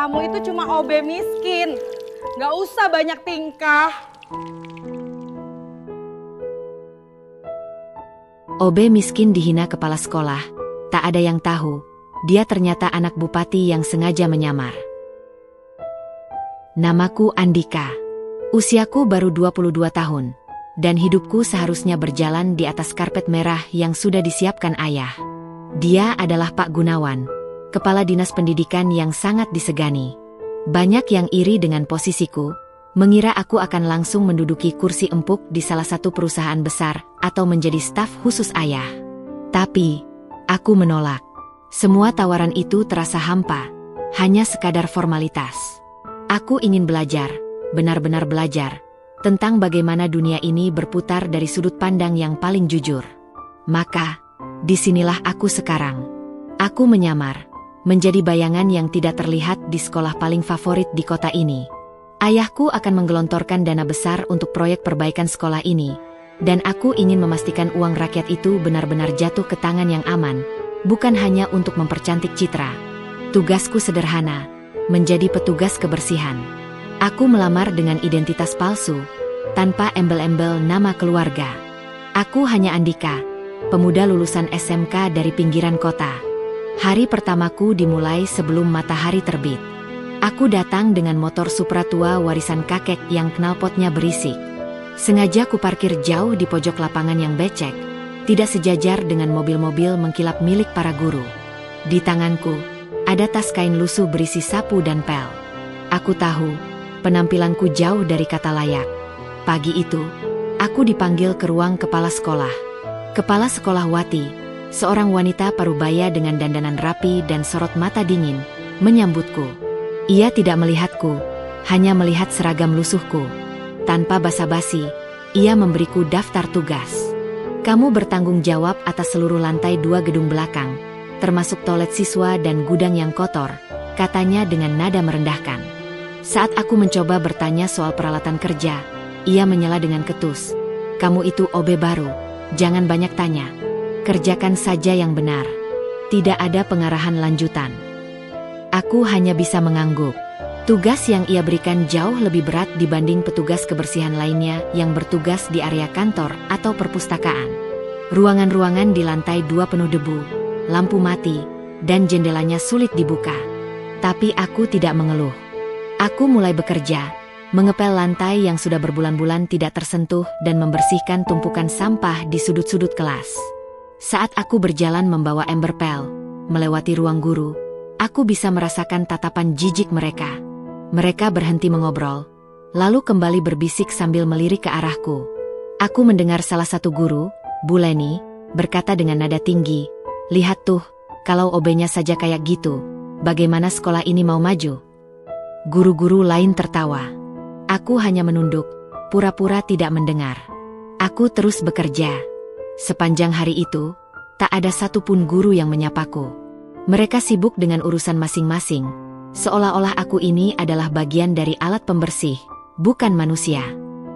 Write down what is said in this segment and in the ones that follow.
Kamu itu cuma OB miskin. Gak usah banyak tingkah. OB miskin dihina kepala sekolah. Tak ada yang tahu, dia ternyata anak bupati yang sengaja menyamar. Namaku Andika. Usiaku baru 22 tahun. Dan hidupku seharusnya berjalan di atas karpet merah yang sudah disiapkan ayah. Dia adalah Pak Gunawan, kepala dinas pendidikan yang sangat disegani. Banyak yang iri dengan posisiku, mengira aku akan langsung menduduki kursi empuk di salah satu perusahaan besar atau menjadi staf khusus ayah. Tapi, aku menolak. Semua tawaran itu terasa hampa, hanya sekadar formalitas. Aku ingin belajar, benar-benar belajar, tentang bagaimana dunia ini berputar dari sudut pandang yang paling jujur. Maka, disinilah aku sekarang. Aku menyamar, menjadi bayangan yang tidak terlihat di sekolah paling favorit di kota ini. Ayahku akan menggelontorkan dana besar untuk proyek perbaikan sekolah ini, dan aku ingin memastikan uang rakyat itu benar-benar jatuh ke tangan yang aman, bukan hanya untuk mempercantik citra. Tugasku sederhana, menjadi petugas kebersihan. Aku melamar dengan identitas palsu, tanpa embel-embel nama keluarga. Aku hanya Andika, pemuda lulusan SMK dari pinggiran kota. Hari pertamaku dimulai sebelum matahari terbit. Aku datang dengan motor Supra tua warisan kakek yang knalpotnya berisik. Sengaja kuparkir jauh di pojok lapangan yang becek, tidak sejajar dengan mobil-mobil mengkilap milik para guru. Di tanganku, ada tas kain lusuh berisi sapu dan pel. Aku tahu, penampilanku jauh dari kata layak. Pagi itu, aku dipanggil ke ruang kepala sekolah. Kepala sekolah Wati, seorang wanita parubaya dengan dandanan rapi dan sorot mata dingin, menyambutku. Ia tidak melihatku, hanya melihat seragam lusuhku. Tanpa basa-basi, ia memberiku daftar tugas. Kamu bertanggung jawab atas seluruh lantai 2 gedung belakang, termasuk toilet siswa dan gudang yang kotor, katanya dengan nada merendahkan. Saat aku mencoba bertanya soal peralatan kerja, ia menyela dengan ketus. Kamu itu OB baru, jangan banyak tanya. Kerjakan saja yang benar. Tidak ada pengarahan lanjutan. Aku hanya bisa mengangguk. Tugas yang ia berikan jauh lebih berat dibanding petugas kebersihan lainnya yang bertugas di area kantor atau perpustakaan. Ruangan-ruangan di lantai 2 penuh debu, lampu mati, dan jendelanya sulit dibuka. Tapi aku tidak mengeluh. Aku mulai bekerja, mengepel lantai yang sudah berbulan-bulan tidak tersentuh dan membersihkan tumpukan sampah di sudut-sudut kelas. Saat aku berjalan membawa ember pel, melewati ruang guru, aku bisa merasakan tatapan jijik mereka. Mereka berhenti mengobrol, lalu kembali berbisik sambil melirik ke arahku. Aku mendengar salah satu guru, Bu Leni, berkata dengan nada tinggi, "Lihat tuh, kalau OB-nya saja kayak gitu, bagaimana sekolah ini mau maju?" Guru-guru lain tertawa. Aku hanya menunduk, pura-pura tidak mendengar. Aku terus bekerja. Sepanjang hari itu, tak ada satupun guru yang menyapaku. Mereka sibuk dengan urusan masing-masing, seolah-olah aku ini adalah bagian dari alat pembersih, bukan manusia.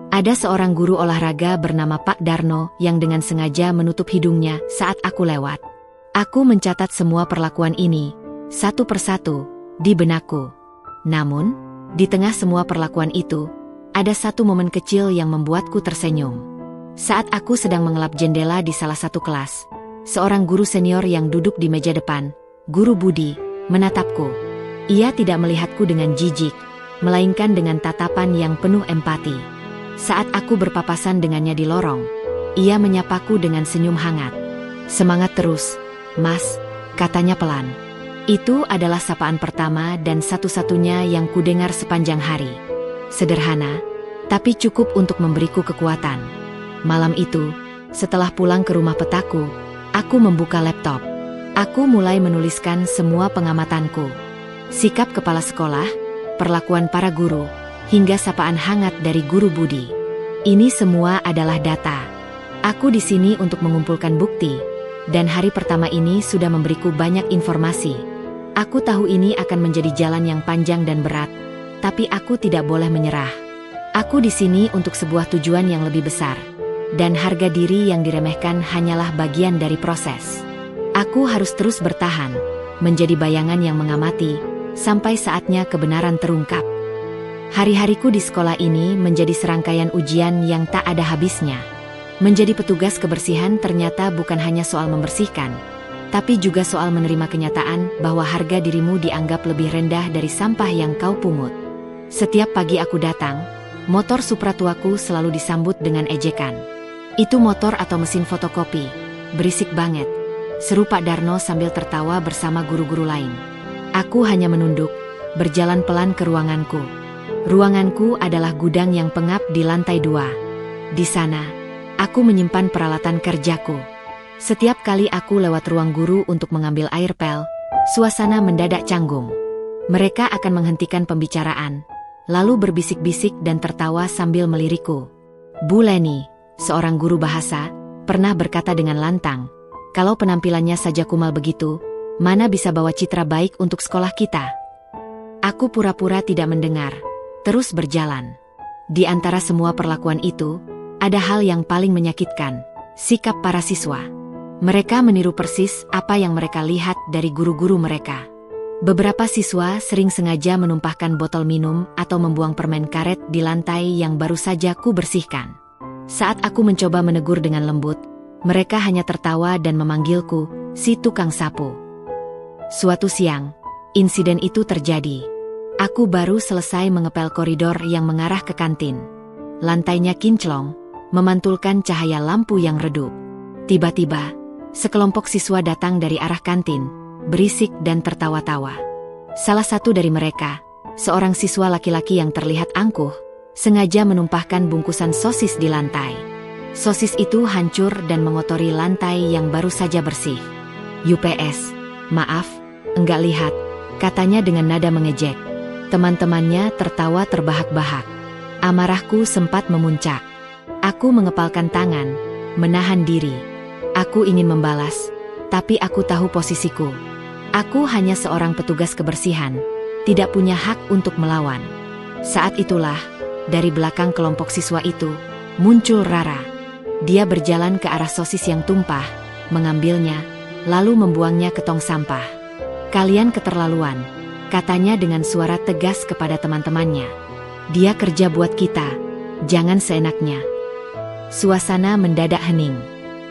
Ada seorang guru olahraga bernama Pak Darno yang dengan sengaja menutup hidungnya saat aku lewat. Aku mencatat semua perlakuan ini, satu persatu, di benakku. Namun, di tengah semua perlakuan itu, ada satu momen kecil yang membuatku tersenyum. Saat aku sedang mengelap jendela di salah satu kelas, seorang guru senior yang duduk di meja depan, Guru Budi, menatapku. Ia tidak melihatku dengan jijik, melainkan dengan tatapan yang penuh empati. Saat aku berpapasan dengannya di lorong, ia menyapaku dengan senyum hangat. "Semangat terus, Mas," katanya pelan. Itu adalah sapaan pertama dan satu-satunya yang kudengar sepanjang hari. Sederhana, tapi cukup untuk memberiku kekuatan. Malam itu, setelah pulang ke rumah petaku, aku membuka laptop. Aku mulai menuliskan semua pengamatanku. Sikap kepala sekolah, perlakuan para guru, hingga sapaan hangat dari Guru Budi. Ini semua adalah data. Aku di sini untuk mengumpulkan bukti, dan hari pertama ini sudah memberiku banyak informasi. Aku tahu ini akan menjadi jalan yang panjang dan berat, tapi aku tidak boleh menyerah. Aku di sini untuk sebuah tujuan yang lebih besar, dan harga diri yang diremehkan hanyalah bagian dari proses. Aku harus terus bertahan, menjadi bayangan yang mengamati, sampai saatnya kebenaran terungkap. Hari-hariku di sekolah ini menjadi serangkaian ujian yang tak ada habisnya. Menjadi petugas kebersihan ternyata bukan hanya soal membersihkan, tapi juga soal menerima kenyataan bahwa harga dirimu dianggap lebih rendah dari sampah yang kau pungut. Setiap pagi aku datang, motor Supra tuaku selalu disambut dengan ejekan. "Itu motor atau mesin fotokopi? Berisik banget," seru Pak Darno sambil tertawa bersama guru-guru lain. Aku hanya menunduk, berjalan pelan ke ruanganku. Ruanganku adalah gudang yang pengap di lantai 2. Di sana, aku menyimpan peralatan kerjaku. Setiap kali aku lewat ruang guru untuk mengambil air pel, suasana mendadak canggung. Mereka akan menghentikan pembicaraan, lalu berbisik-bisik dan tertawa sambil melirikku. Bu Leni, seorang guru bahasa, pernah berkata dengan lantang, "Kalau penampilannya saja kumal begitu, mana bisa bawa citra baik untuk sekolah kita?" Aku pura-pura tidak mendengar, terus berjalan. Di antara semua perlakuan itu, ada hal yang paling menyakitkan, sikap para siswa. Mereka meniru persis apa yang mereka lihat dari guru-guru mereka. Beberapa siswa sering sengaja menumpahkan botol minum atau membuang permen karet di lantai yang baru saja ku bersihkan. Saat aku mencoba menegur dengan lembut, mereka hanya tertawa dan memanggilku, "Si tukang sapu." Suatu siang, insiden itu terjadi. Aku baru selesai mengepel koridor yang mengarah ke kantin. Lantainya kinclong, memantulkan cahaya lampu yang redup. Tiba-tiba, sekelompok siswa datang dari arah kantin, berisik dan tertawa-tawa. Salah satu dari mereka, seorang siswa laki-laki yang terlihat angkuh, sengaja menumpahkan bungkusan sosis di lantai. Sosis itu hancur dan mengotori lantai yang baru saja bersih. "UPS, maaf, enggak lihat," katanya dengan nada mengejek. Teman-temannya tertawa terbahak-bahak. Amarahku sempat memuncak. Aku mengepalkan tangan, menahan diri. Aku ingin membalas, tapi aku tahu posisiku. Aku hanya seorang petugas kebersihan, tidak punya hak untuk melawan. Saat itulah, dari belakang kelompok siswa itu, muncul Rara. Dia berjalan ke arah sosis yang tumpah, mengambilnya, lalu membuangnya ke tong sampah. "Kalian keterlaluan," katanya dengan suara tegas kepada teman-temannya. "Dia kerja buat kita, jangan seenaknya." Suasana mendadak hening.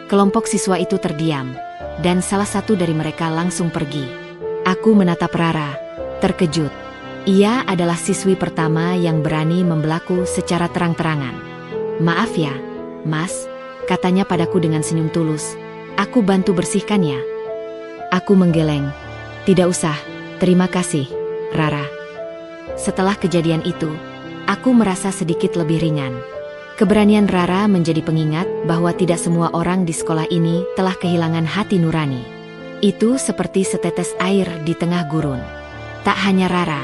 Kelompok siswa itu terdiam, dan salah satu dari mereka langsung pergi. Aku menatap Rara, terkejut. Ia adalah siswi pertama yang berani membelaku secara terang-terangan. "Maaf ya, Mas," katanya padaku dengan senyum tulus. "Aku bantu bersihkan ya." Aku menggeleng. "Tidak usah. Terima kasih, Rara." Setelah kejadian itu, aku merasa sedikit lebih ringan. Keberanian Rara menjadi pengingat bahwa tidak semua orang di sekolah ini telah kehilangan hati nurani. Itu seperti setetes air di tengah gurun. Tak hanya Rara,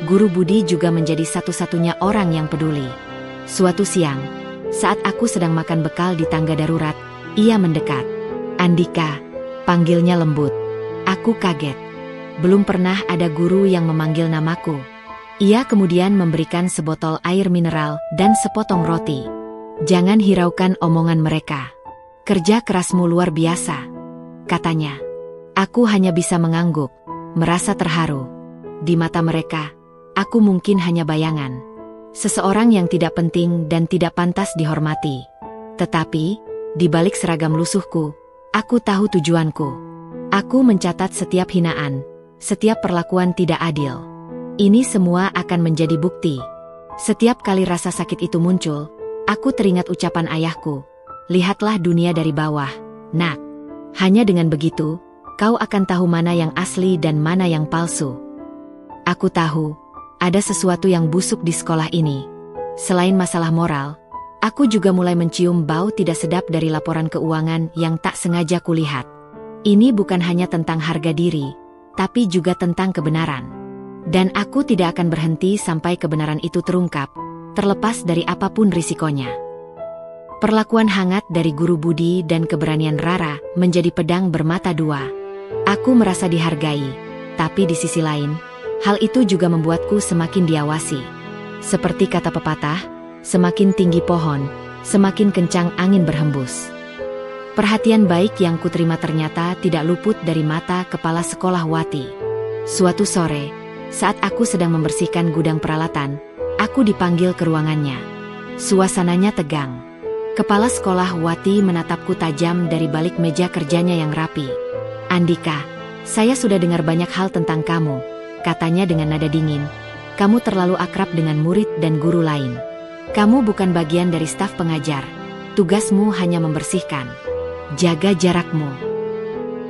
Guru Budi juga menjadi satu-satunya orang yang peduli. Suatu siang, saat aku sedang makan bekal di tangga darurat, ia mendekat. "Andika," panggilnya lembut. Aku kaget. Belum pernah ada guru yang memanggil namaku. Ia kemudian memberikan sebotol air mineral dan sepotong roti. "Jangan hiraukan omongan mereka. Kerja kerasmu luar biasa," katanya. Aku hanya bisa mengangguk, merasa terharu. Di mata mereka, aku mungkin hanya bayangan. Seseorang yang tidak penting dan tidak pantas dihormati. Tetapi, di balik seragam lusuhku, aku tahu tujuanku. Aku mencatat setiap hinaan, setiap perlakuan tidak adil. Ini semua akan menjadi bukti. Setiap kali rasa sakit itu muncul, aku teringat ucapan ayahku, "Lihatlah dunia dari bawah, nak. Hanya dengan begitu, kau akan tahu mana yang asli dan mana yang palsu." Aku tahu, ada sesuatu yang busuk di sekolah ini. Selain masalah moral, aku juga mulai mencium bau tidak sedap dari laporan keuangan yang tak sengaja kulihat. Ini bukan hanya tentang harga diri, tapi juga tentang kebenaran. Dan aku tidak akan berhenti sampai kebenaran itu terungkap, terlepas dari apapun risikonya. Perlakuan hangat dari Guru Budi dan keberanian Rara menjadi pedang bermata dua. Aku merasa dihargai, tapi di sisi lain, hal itu juga membuatku semakin diawasi. Seperti kata pepatah, semakin tinggi pohon, semakin kencang angin berhembus. Perhatian baik yang kuterima ternyata tidak luput dari mata kepala sekolah Wati. Suatu sore, Saat aku sedang membersihkan gudang peralatan, aku dipanggil ke ruangannya. Suasananya tegang. Kepala sekolah Wati menatapku tajam dari balik meja kerjanya yang rapi. "Andika, saya sudah dengar banyak hal tentang kamu," katanya dengan nada dingin. "Kamu terlalu akrab dengan murid dan guru lain. Kamu bukan bagian dari staf pengajar. Tugasmu hanya membersihkan. Jaga jarakmu."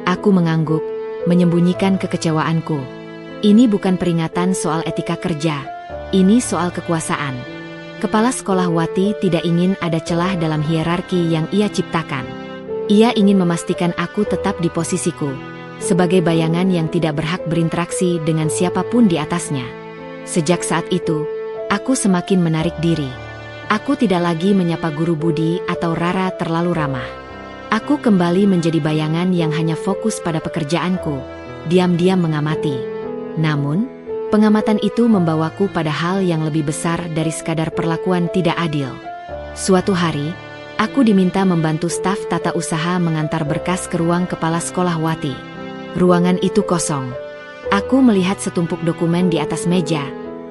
Aku mengangguk, menyembunyikan kekecewaanku. Ini bukan peringatan soal etika kerja. Ini soal kekuasaan. Kepala sekolah Wati tidak ingin ada celah dalam hierarki yang ia ciptakan. Ia ingin memastikan aku tetap di posisiku, sebagai bayangan yang tidak berhak berinteraksi dengan siapapun di atasnya. Sejak saat itu, aku semakin menarik diri. Aku tidak lagi menyapa Guru Budi atau Rara terlalu ramah. Aku kembali menjadi bayangan yang hanya fokus pada pekerjaanku, diam-diam mengamati. Namun, pengamatan itu membawaku pada hal yang lebih besar dari sekadar perlakuan tidak adil. Suatu hari, aku diminta membantu staf tata usaha mengantar berkas ke ruang kepala sekolah Wati. Ruangan itu kosong. Aku melihat setumpuk dokumen di atas meja,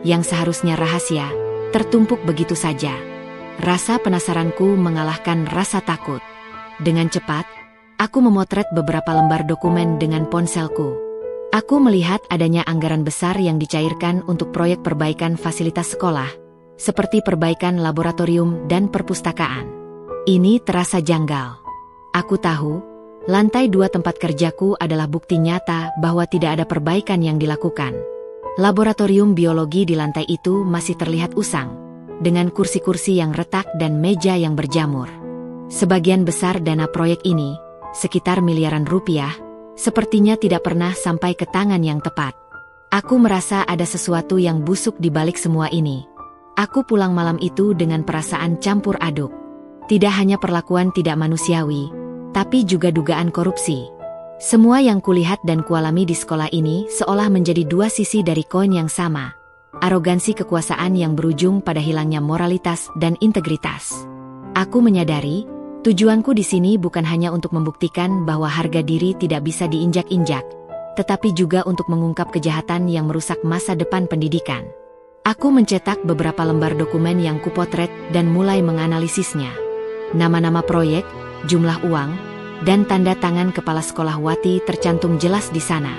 yang seharusnya rahasia, tertumpuk begitu saja. Rasa penasaranku mengalahkan rasa takut. Dengan cepat, aku memotret beberapa lembar dokumen dengan ponselku. Aku melihat adanya anggaran besar yang dicairkan untuk proyek perbaikan fasilitas sekolah, seperti perbaikan laboratorium dan perpustakaan. Ini terasa janggal. Aku tahu, lantai 2 tempat kerjaku adalah bukti nyata bahwa tidak ada perbaikan yang dilakukan. Laboratorium biologi di lantai itu masih terlihat usang, dengan kursi-kursi yang retak dan meja yang berjamur. Sebagian besar dana proyek ini, sekitar miliaran rupiah, sepertinya tidak pernah sampai ke tangan yang tepat. Aku merasa ada sesuatu yang busuk di balik semua ini. Aku pulang malam itu dengan perasaan campur aduk. Tidak hanya perlakuan tidak manusiawi, tapi juga dugaan korupsi. Semua yang kulihat dan kualami di sekolah ini seolah menjadi dua sisi dari koin yang sama. Arogansi kekuasaan yang berujung pada hilangnya moralitas dan integritas. Aku menyadari, tujuanku di sini bukan hanya untuk membuktikan bahwa harga diri tidak bisa diinjak-injak, tetapi juga untuk mengungkap kejahatan yang merusak masa depan pendidikan. Aku mencetak beberapa lembar dokumen yang kupotret dan mulai menganalisisnya. Nama-nama proyek, jumlah uang, dan tanda tangan kepala sekolah Wati tercantum jelas di sana.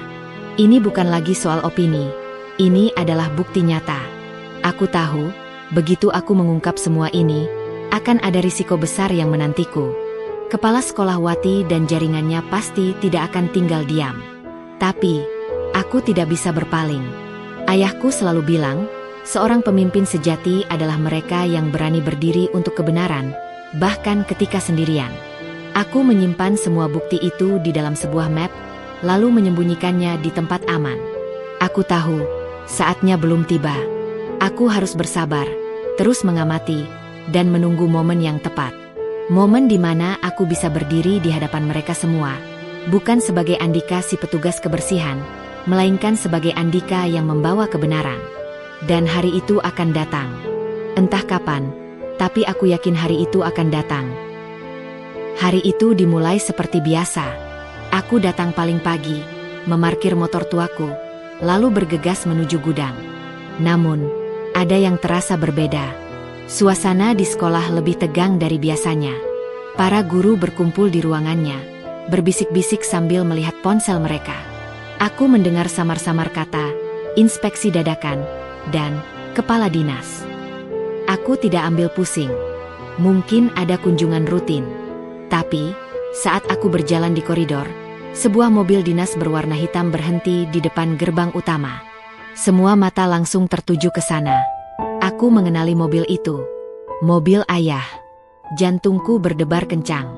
Ini bukan lagi soal opini, ini adalah bukti nyata. Aku tahu, begitu aku mengungkap semua ini, akan ada risiko besar yang menantiku. Kepala sekolah Wati dan jaringannya pasti tidak akan tinggal diam. Tapi, aku tidak bisa berpaling. Ayahku selalu bilang, seorang pemimpin sejati adalah mereka yang berani berdiri untuk kebenaran, bahkan ketika sendirian. Aku menyimpan semua bukti itu di dalam sebuah map, lalu menyembunyikannya di tempat aman. Aku tahu, saatnya belum tiba. Aku harus bersabar, terus mengamati, dan menunggu momen yang tepat. Momen di mana aku bisa berdiri di hadapan mereka semua, bukan sebagai Andika si petugas kebersihan, melainkan sebagai Andika yang membawa kebenaran. Dan hari itu akan datang. Entah kapan, tapi aku yakin hari itu akan datang. Hari itu dimulai seperti biasa. Aku datang paling pagi, memarkir motor tuaku, lalu bergegas menuju gudang. Namun, ada yang terasa berbeda. Suasana di sekolah lebih tegang dari biasanya. Para guru berkumpul di ruangannya, berbisik-bisik sambil melihat ponsel mereka. Aku mendengar samar-samar kata, inspeksi dadakan, dan kepala dinas. Aku tidak ambil pusing. Mungkin ada kunjungan rutin. Tapi, saat aku berjalan di koridor, sebuah mobil dinas berwarna hitam berhenti di depan gerbang utama. Semua mata langsung tertuju ke sana. Aku mengenali mobil itu. Mobil ayah. Jantungku berdebar kencang.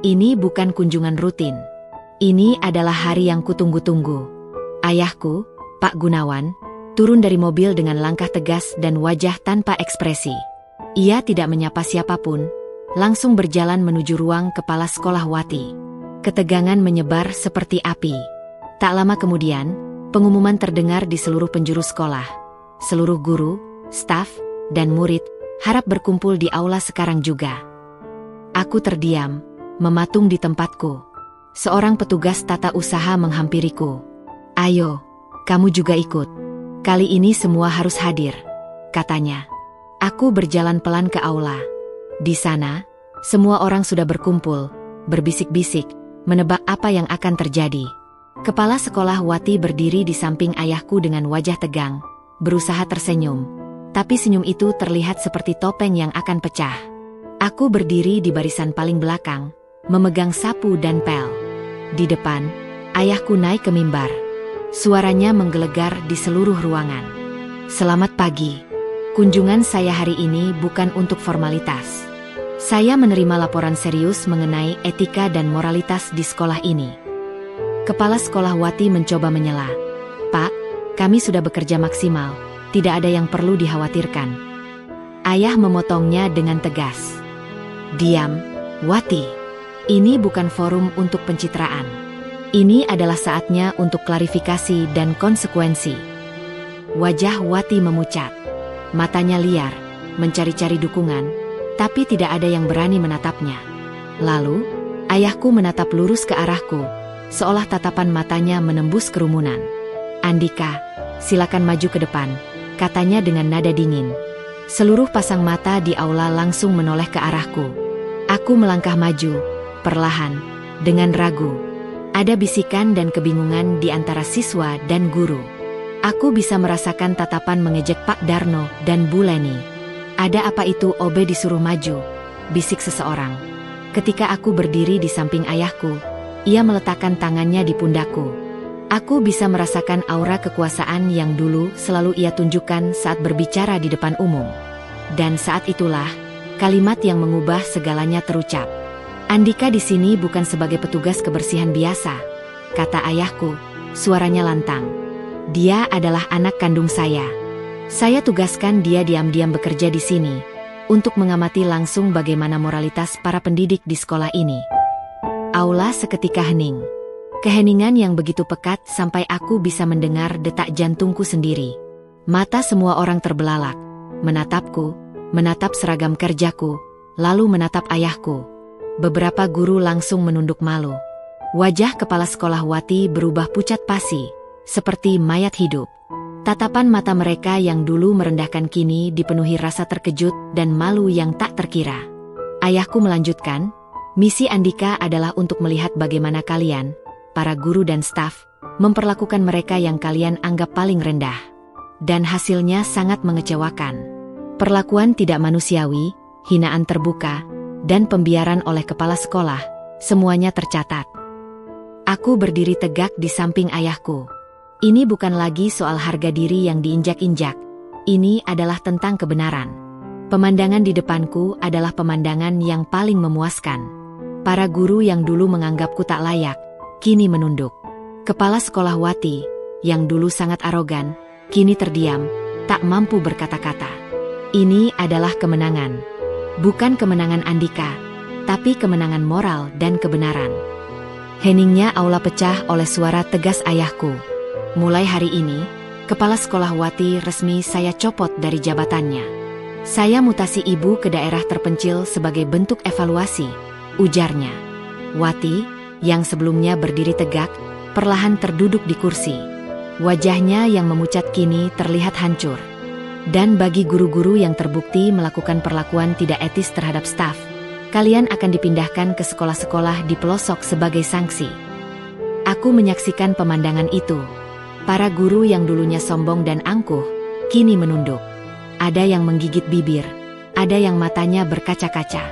Ini bukan kunjungan rutin. Ini adalah hari yang kutunggu-tunggu. Ayahku, Pak Gunawan, turun dari mobil dengan langkah tegas dan wajah tanpa ekspresi. Ia tidak menyapa siapapun, langsung berjalan menuju ruang kepala sekolah Wati. Ketegangan menyebar seperti api. Tak lama kemudian, pengumuman terdengar di seluruh penjuru sekolah. Seluruh guru, staf, dan murid harap berkumpul di aula sekarang juga. Aku terdiam, mematung di tempatku. Seorang petugas tata usaha menghampiriku. "Ayo, kamu juga ikut." Kali ini semua harus hadir, katanya. Aku berjalan pelan ke aula. Di sana, semua orang sudah berkumpul, berbisik-bisik, menebak apa yang akan terjadi. Kepala sekolah Wati berdiri di samping ayahku dengan wajah tegang, berusaha tersenyum. Tapi senyum itu terlihat seperti topeng yang akan pecah. Aku berdiri di barisan paling belakang, memegang sapu dan pel. Di depan, ayahku naik ke mimbar. Suaranya menggelegar di seluruh ruangan. Selamat pagi. Kunjungan saya hari ini bukan untuk formalitas. Saya menerima laporan serius mengenai etika dan moralitas di sekolah ini. Kepala sekolah Wati mencoba menyela. Pak, kami sudah bekerja maksimal, tidak ada yang perlu dikhawatirkan. Ayah memotongnya dengan tegas. Diam, Wati. Ini bukan forum untuk pencitraan. Ini adalah saatnya untuk klarifikasi dan konsekuensi. Wajah Wati memucat. Matanya liar, mencari-cari dukungan, tapi tidak ada yang berani menatapnya. Lalu, ayahku menatap lurus ke arahku, seolah tatapan matanya menembus kerumunan. Andika, silakan maju ke depan, katanya dengan nada dingin. Seluruh pasang mata di aula langsung menoleh ke arahku. Aku melangkah maju, perlahan, dengan ragu. Ada bisikan dan kebingungan di antara siswa dan guru. Aku bisa merasakan tatapan mengejek Pak Darno dan Bu Leni. Ada apa itu Obe disuruh maju? Bisik seseorang. Ketika aku berdiri di samping ayahku, ia meletakkan tangannya di pundakku. Aku bisa merasakan aura kekuasaan yang dulu selalu ia tunjukkan saat berbicara di depan umum. Dan saat itulah, kalimat yang mengubah segalanya terucap. Andika di sini bukan sebagai petugas kebersihan biasa, kata ayahku, suaranya lantang. Dia adalah anak kandung saya. Saya tugaskan dia diam-diam bekerja di sini, untuk mengamati langsung bagaimana moralitas para pendidik di sekolah ini. Aula seketika hening. Keheningan yang begitu pekat sampai aku bisa mendengar detak jantungku sendiri. Mata semua orang terbelalak, menatapku, menatap seragam kerjaku, lalu menatap ayahku. Beberapa guru langsung menunduk malu. Wajah kepala sekolah Wati berubah pucat pasi, seperti mayat hidup. Tatapan mata mereka yang dulu merendahkan kini dipenuhi rasa terkejut dan malu yang tak terkira. Ayahku melanjutkan, misi Andika adalah untuk melihat bagaimana kalian, para guru dan staf, memperlakukan mereka yang kalian anggap paling rendah. Dan hasilnya sangat mengecewakan. Perlakuan tidak manusiawi, hinaan terbuka, dan pembiaran oleh kepala sekolah, semuanya tercatat. Aku berdiri tegak di samping ayahku. Ini bukan lagi soal harga diri yang diinjak-injak. Ini adalah tentang kebenaran. Pemandangan di depanku adalah pemandangan yang paling memuaskan. Para guru yang dulu menganggapku tak layak, kini menunduk. Kepala sekolah Wati, yang dulu sangat arogan, kini terdiam, tak mampu berkata-kata. Ini adalah kemenangan. Bukan kemenangan Andika, tapi kemenangan moral dan kebenaran. Heningnya aula pecah oleh suara tegas ayahku. Mulai hari ini, kepala sekolah Wati resmi saya copot dari jabatannya. Saya mutasi ibu ke daerah terpencil sebagai bentuk evaluasi, ujarnya. Wati, yang sebelumnya berdiri tegak, perlahan terduduk di kursi. Wajahnya yang memucat kini terlihat hancur. Dan bagi guru-guru yang terbukti melakukan perlakuan tidak etis terhadap staf, kalian akan dipindahkan ke sekolah-sekolah di pelosok sebagai sanksi. Aku menyaksikan pemandangan itu. Para guru yang dulunya sombong dan angkuh, kini menunduk. Ada yang menggigit bibir, ada yang matanya berkaca-kaca.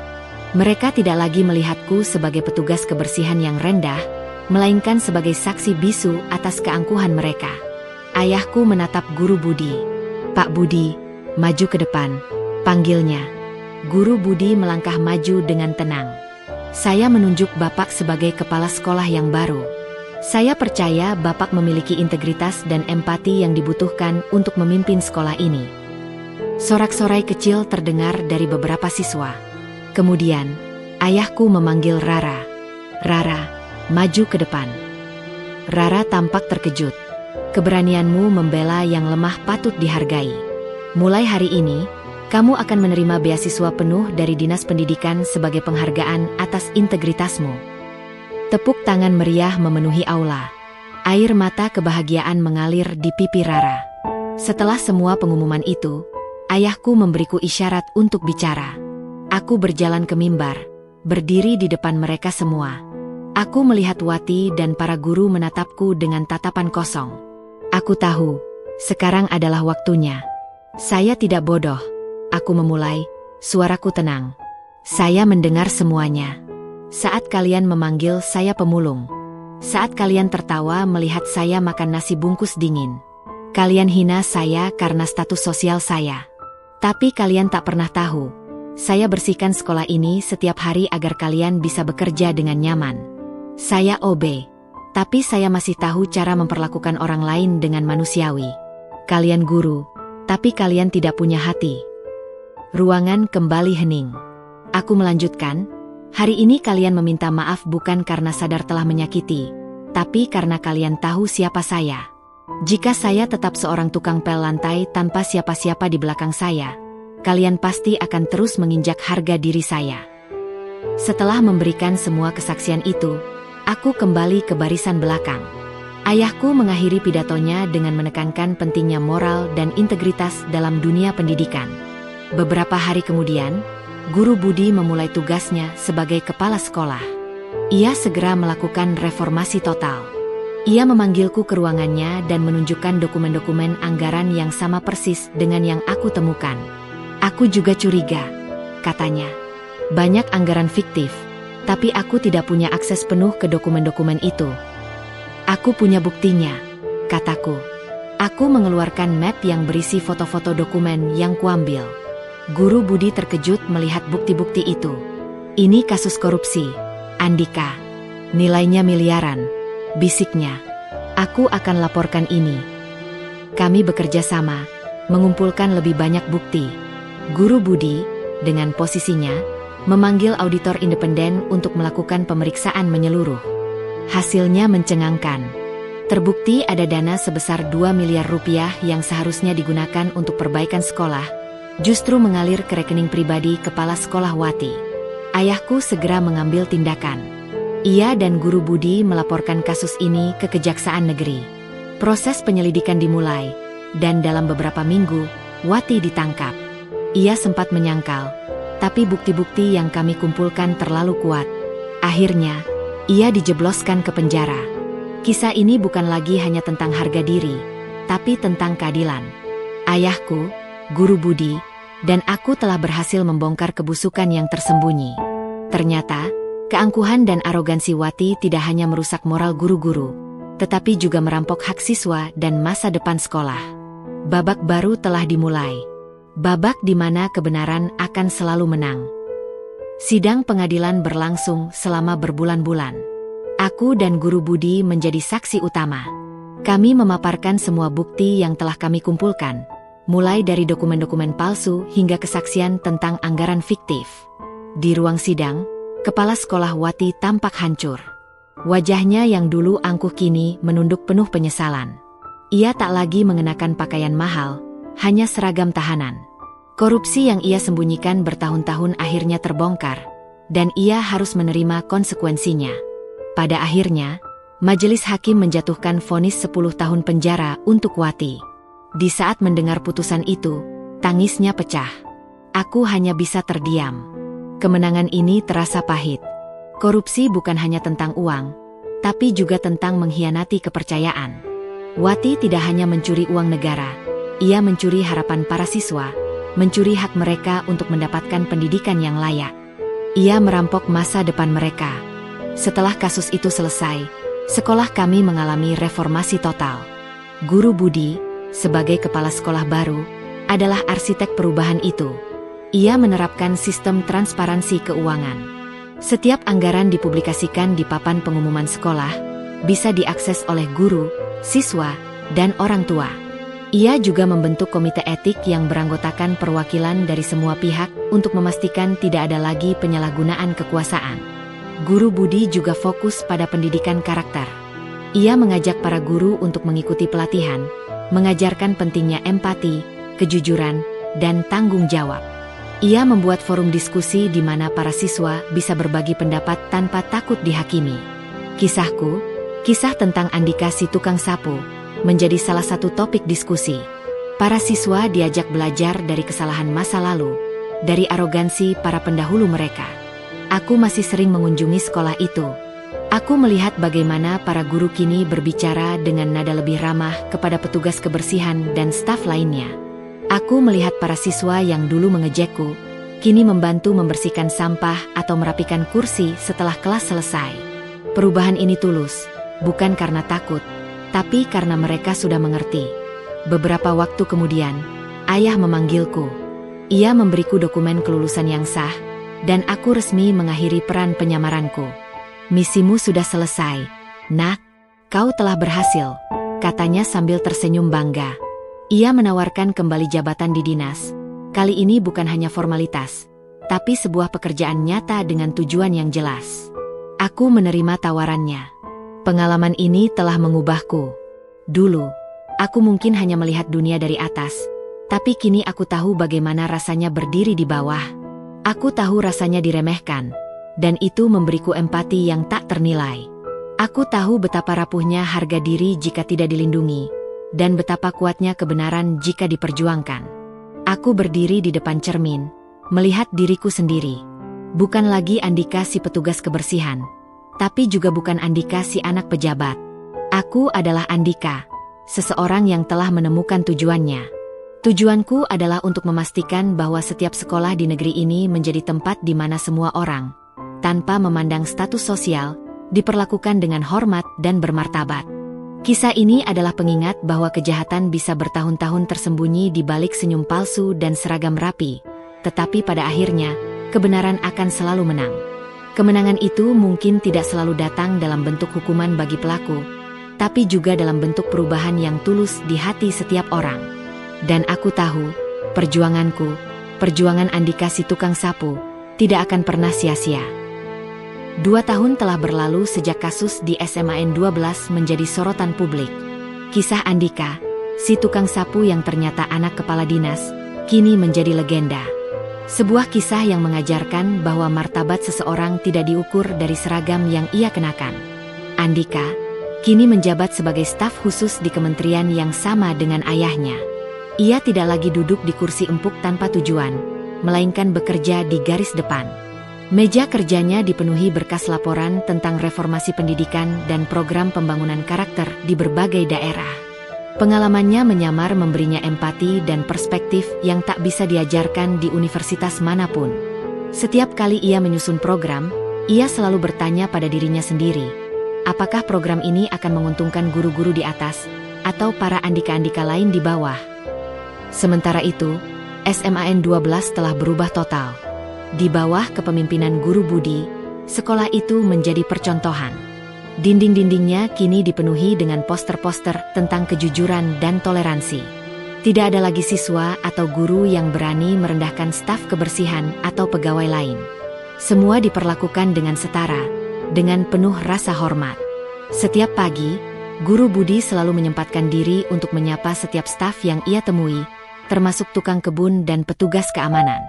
Mereka tidak lagi melihatku sebagai petugas kebersihan yang rendah, melainkan sebagai saksi bisu atas keangkuhan mereka. Ayahku menatap Guru Budi. Pak Budi, maju ke depan, panggilnya. Guru Budi melangkah maju dengan tenang. Saya menunjuk Bapak sebagai kepala sekolah yang baru. Saya percaya Bapak memiliki integritas dan empati yang dibutuhkan untuk memimpin sekolah ini. Sorak-sorai kecil terdengar dari beberapa siswa. Kemudian, ayahku memanggil Rara. Rara, maju ke depan. Rara tampak terkejut. Keberanianmu membela yang lemah patut dihargai. Mulai hari ini, kamu akan menerima beasiswa penuh dari Dinas Pendidikan sebagai penghargaan atas integritasmu. Tepuk tangan meriah memenuhi aula. Air mata kebahagiaan mengalir di pipi Rara. Setelah semua pengumuman itu, ayahku memberiku isyarat untuk bicara. Aku berjalan ke mimbar, berdiri di depan mereka semua. Aku melihat Wati dan para guru menatapku dengan tatapan kosong. Aku tahu, sekarang adalah waktunya. Saya tidak bodoh. Aku memulai, suaraku tenang. Saya mendengar semuanya. Saat kalian memanggil saya pemulung. Saat kalian tertawa melihat saya makan nasi bungkus dingin. Kalian hina saya karena status sosial saya. Tapi kalian tak pernah tahu. Saya bersihkan sekolah ini setiap hari agar kalian bisa bekerja dengan nyaman. Saya OB. Tapi saya masih tahu cara memperlakukan orang lain dengan manusiawi. Kalian guru, tapi kalian tidak punya hati. Ruangan kembali hening. Aku melanjutkan, hari ini kalian meminta maaf bukan karena sadar telah menyakiti, tapi karena kalian tahu siapa saya. Jika saya tetap seorang tukang pel lantai tanpa siapa-siapa di belakang saya, kalian pasti akan terus menginjak harga diri saya. Setelah memberikan semua kesaksian itu, aku kembali ke barisan belakang. Ayahku mengakhiri pidatonya dengan menekankan pentingnya moral dan integritas dalam dunia pendidikan. Beberapa hari kemudian, Guru Budi memulai tugasnya sebagai kepala sekolah. Ia segera melakukan reformasi total. Ia memanggilku ke ruangannya dan menunjukkan dokumen-dokumen anggaran yang sama persis dengan yang aku temukan. Aku juga curiga, katanya. Banyak anggaran fiktif, tapi aku tidak punya akses penuh ke dokumen-dokumen itu. Aku punya buktinya, kataku. Aku mengeluarkan map yang berisi foto-foto dokumen yang kuambil. Guru Budi terkejut melihat bukti-bukti itu. Ini kasus korupsi, Andika. Nilainya miliaran, bisiknya. Aku akan laporkan ini. Kami bekerja sama, mengumpulkan lebih banyak bukti. Guru Budi, dengan posisinya, memanggil auditor independen untuk melakukan pemeriksaan menyeluruh. Hasilnya mencengangkan. Terbukti ada dana sebesar 2 miliar rupiah yang seharusnya digunakan untuk perbaikan sekolah, justru mengalir ke rekening pribadi kepala sekolah Wati. Ayahku segera mengambil tindakan. Ia dan Guru Budi melaporkan kasus ini ke Kejaksaan Negeri. Proses penyelidikan dimulai, dan dalam beberapa minggu, Wati ditangkap. Ia sempat menyangkal, tapi bukti-bukti yang kami kumpulkan terlalu kuat. Akhirnya, ia dijebloskan ke penjara. Kisah ini bukan lagi hanya tentang harga diri, tapi tentang keadilan. Ayahku, Guru Budi, dan aku telah berhasil membongkar kebusukan yang tersembunyi. Ternyata, keangkuhan dan arogansi Wati tidak hanya merusak moral guru-guru, tetapi juga merampok hak siswa dan masa depan sekolah. Babak baru telah dimulai. Babak di mana kebenaran akan selalu menang. Sidang pengadilan berlangsung selama berbulan-bulan. Aku dan Guru Budi menjadi saksi utama. Kami memaparkan semua bukti yang telah kami kumpulkan, mulai dari dokumen-dokumen palsu hingga kesaksian tentang anggaran fiktif. Di ruang sidang, kepala sekolah Wati tampak hancur. Wajahnya yang dulu angkuh kini menunduk penuh penyesalan. Ia tak lagi mengenakan pakaian mahal, hanya seragam tahanan. Korupsi yang ia sembunyikan bertahun-tahun akhirnya terbongkar, dan ia harus menerima konsekuensinya. Pada akhirnya, majelis hakim menjatuhkan vonis 10 tahun penjara untuk Wati. Di saat mendengar putusan itu, tangisnya pecah. Aku hanya bisa terdiam. Kemenangan ini terasa pahit. Korupsi bukan hanya tentang uang, tapi juga tentang mengkhianati kepercayaan. Wati tidak hanya mencuri uang negara, ia mencuri harapan para siswa, mencuri hak mereka untuk mendapatkan pendidikan yang layak. Ia merampok masa depan mereka. Setelah kasus itu selesai, sekolah kami mengalami reformasi total. Guru Budi, sebagai kepala sekolah baru, adalah arsitek perubahan itu. Ia menerapkan sistem transparansi keuangan. Setiap anggaran dipublikasikan di papan pengumuman sekolah, bisa diakses oleh guru, siswa, dan orang tua. Ia juga membentuk komite etik yang beranggotakan perwakilan dari semua pihak untuk memastikan tidak ada lagi penyalahgunaan kekuasaan. Guru Budi juga fokus pada pendidikan karakter. Ia mengajak para guru untuk mengikuti pelatihan, mengajarkan pentingnya empati, kejujuran, dan tanggung jawab. Ia membuat forum diskusi di mana para siswa bisa berbagi pendapat tanpa takut dihakimi. Kisahku, kisah tentang Andika si tukang sapu, menjadi salah satu topik diskusi. Para siswa diajak belajar dari kesalahan masa lalu, dari arogansi para pendahulu mereka. Aku masih sering mengunjungi sekolah itu. Aku melihat bagaimana para guru kini berbicara dengan nada lebih ramah kepada petugas kebersihan dan staf lainnya. Aku melihat para siswa yang dulu mengejekku, kini membantu membersihkan sampah atau merapikan kursi setelah kelas selesai. Perubahan ini tulus, bukan karena takut, tapi karena mereka sudah mengerti. Beberapa waktu kemudian, ayah memanggilku. Ia memberiku dokumen kelulusan yang sah, dan aku resmi mengakhiri peran penyamaranku. Misimu sudah selesai, nak. Kau telah berhasil, katanya sambil tersenyum bangga. Ia menawarkan kembali jabatan di dinas. Kali ini bukan hanya formalitas, tapi sebuah pekerjaan nyata dengan tujuan yang jelas. Aku menerima tawarannya. Pengalaman ini telah mengubahku. Dulu, aku mungkin hanya melihat dunia dari atas, tapi kini aku tahu bagaimana rasanya berdiri di bawah. Aku tahu rasanya diremehkan, dan itu memberiku empati yang tak ternilai. Aku tahu betapa rapuhnya harga diri jika tidak dilindungi, dan betapa kuatnya kebenaran jika diperjuangkan. Aku berdiri di depan cermin, melihat diriku sendiri. Bukan lagi Andika si petugas kebersihan, tapi juga bukan Andika si anak pejabat. Aku adalah Andika, seseorang yang telah menemukan tujuannya. Tujuanku adalah untuk memastikan bahwa setiap sekolah di negeri ini menjadi tempat di mana semua orang, tanpa memandang status sosial, diperlakukan dengan hormat dan bermartabat. Kisah ini adalah pengingat bahwa kejahatan bisa bertahun-tahun tersembunyi di balik senyum palsu dan seragam rapi, tetapi pada akhirnya, kebenaran akan selalu menang. Kemenangan itu mungkin tidak selalu datang dalam bentuk hukuman bagi pelaku, tapi juga dalam bentuk perubahan yang tulus di hati setiap orang. Dan aku tahu, perjuanganku, perjuangan Andika si tukang sapu, tidak akan pernah sia-sia. 2 tahun telah berlalu sejak kasus di SMAN 12 menjadi sorotan publik. Kisah Andika, si tukang sapu yang ternyata anak kepala dinas, kini menjadi legenda. Sebuah kisah yang mengajarkan bahwa martabat seseorang tidak diukur dari seragam yang ia kenakan. Andika, kini menjabat sebagai staf khusus di kementerian yang sama dengan ayahnya. Ia tidak lagi duduk di kursi empuk tanpa tujuan, melainkan bekerja di garis depan. Meja kerjanya dipenuhi berkas laporan tentang reformasi pendidikan dan program pembangunan karakter di berbagai daerah. Pengalamannya menyamar memberinya empati dan perspektif yang tak bisa diajarkan di universitas manapun. Setiap kali ia menyusun program, ia selalu bertanya pada dirinya sendiri, apakah program ini akan menguntungkan guru-guru di atas, atau para Andika-Andika lain di bawah? Sementara itu, SMAN 12 telah berubah total. Di bawah kepemimpinan Guru Budi, sekolah itu menjadi percontohan. Dinding-dindingnya kini dipenuhi dengan poster-poster tentang kejujuran dan toleransi. Tidak ada lagi siswa atau guru yang berani merendahkan staf kebersihan atau pegawai lain. Semua diperlakukan dengan setara, dengan penuh rasa hormat. Setiap pagi, Guru Budi selalu menyempatkan diri untuk menyapa setiap staf yang ia temui, termasuk tukang kebun dan petugas keamanan.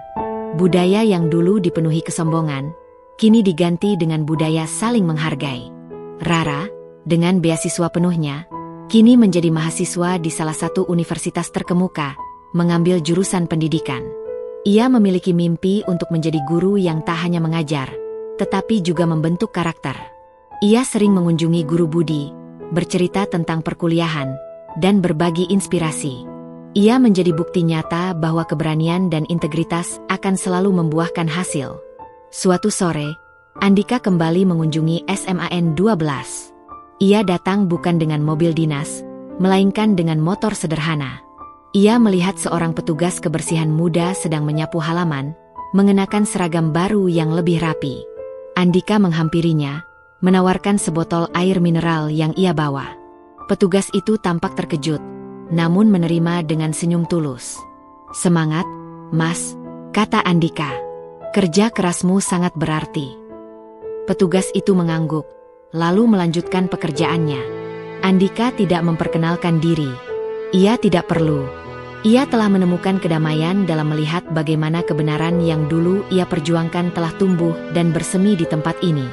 Budaya yang dulu dipenuhi kesombongan, kini diganti dengan budaya saling menghargai. Rara, dengan beasiswa penuhnya, kini menjadi mahasiswa di salah satu universitas terkemuka, mengambil jurusan pendidikan. Ia memiliki mimpi untuk menjadi guru yang tak hanya mengajar, tetapi juga membentuk karakter. Ia sering mengunjungi Guru Budi, bercerita tentang perkuliahan, dan berbagi inspirasi. Ia menjadi bukti nyata bahwa keberanian dan integritas akan selalu membuahkan hasil. Suatu sore, Andika kembali mengunjungi SMAN 12. Ia datang bukan dengan mobil dinas, melainkan dengan motor sederhana. Ia melihat seorang petugas kebersihan muda sedang menyapu halaman, mengenakan seragam baru yang lebih rapi. Andika menghampirinya, menawarkan sebotol air mineral yang ia bawa. Petugas itu tampak terkejut, namun menerima dengan senyum tulus. "Semangat, Mas," kata Andika. "Kerja kerasmu sangat berarti." Petugas itu mengangguk, lalu melanjutkan pekerjaannya. Andika tidak memperkenalkan diri. Ia tidak perlu. Ia telah menemukan kedamaian dalam melihat bagaimana kebenaran yang dulu ia perjuangkan telah tumbuh dan bersemi di tempat ini.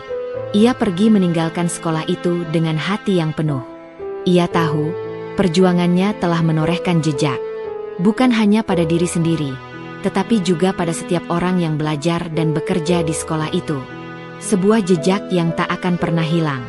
Ia pergi meninggalkan sekolah itu dengan hati yang penuh. Ia tahu, perjuangannya telah menorehkan jejak. Bukan hanya pada diri sendiri, tetapi juga pada setiap orang yang belajar dan bekerja di sekolah itu. Sebuah jejak yang tak akan pernah hilang.